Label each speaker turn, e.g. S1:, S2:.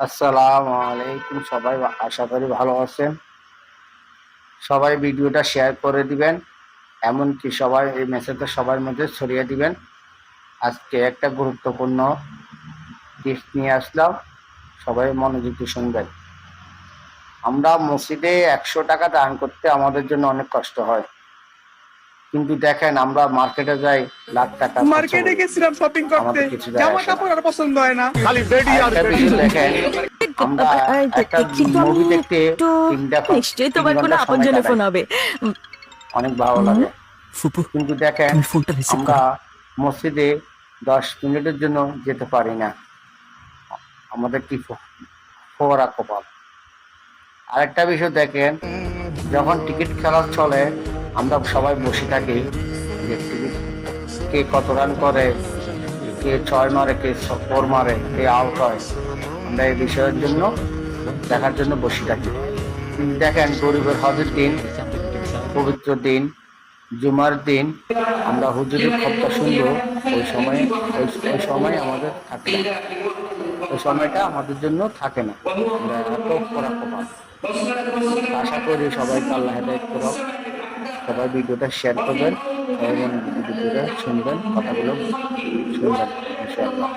S1: আসসালামু আলাইকুম সবাই, আশা করি ভালো আছেন। সবাই ভিডিওটা শেয়ার করে দিবেন, এমনকি সবাই এই মেসেজটা সবার মধ্যে ছড়িয়ে দিবেন। আজকে একটা গুরুত্বপূর্ণ টিপস নিয়ে আসলাম, সবাই মনোযোগ দিয়ে শুনবেন। আমরা মসজিদে 100 টাকা দান করতে আমাদের জন্য অনেক কষ্ট হয়, কিন্তু দেখেন আমরা মার্কেটে যাই, লাখ টাকা খরচ
S2: মার্কেটে
S1: করি,
S2: গেছিলাম শপিং করতে,
S1: আমাদের কিছু যায়
S2: জামা
S1: আসে না।
S2: কাপড় আর পছন্দ হয় না, খালি বেডি আর
S1: আরেকটা
S2: বেডি।
S1: বিষয় দেখেন, আমরা একটা
S3: কিন্তু আমি
S1: মুভি দেখতে
S3: একটু
S1: 3
S3: নিশ্চয়ই তোমার কোনো
S1: ঘন্টা সময়
S3: আপনজনের
S1: কাটাই,
S3: ফোন হবে।
S1: অনেক ভালো
S3: হুম,
S1: লাগে।
S4: ফুপু,
S1: কিন্তু দেখেন
S4: তুমি ফোনটা রিসিভ
S1: আমরা
S4: করো।
S1: মসজিদে 10 মিনিটের জন্য যেতে পারি না, আমাদের কি ফোরা কপাল। আরেকটা বিষয় দেখেন, যখন টিকিট খেলা চলে আমরা সবাই বসে থাকি যে টিকিট কে কত রান করে, কে 6 মারে, কে 4 মারে, কে আউট হয়, আমরা এই বিষয়ের জন্য দেখার জন্য বসে থাকি। কিন্তু দেখেন গরিবের হজের দিন, পবিত্র দিন, জুমার দিন আমরা হুজুরের খতবা শুনবো, ওই সময় আমাদের থাকে না, ওই সময়টা আমাদের জন্য থাকে না। আমরা এত কড়া কপাল। আশা করি সবাইকে আল্লাহ হেদায়েত করুক। সবাই ভিডিওটা শেয়ার করবেন এবং ভিডিওটা শুনবেন, কথাগুলো শুনবেন ইনশাআল্লাহ।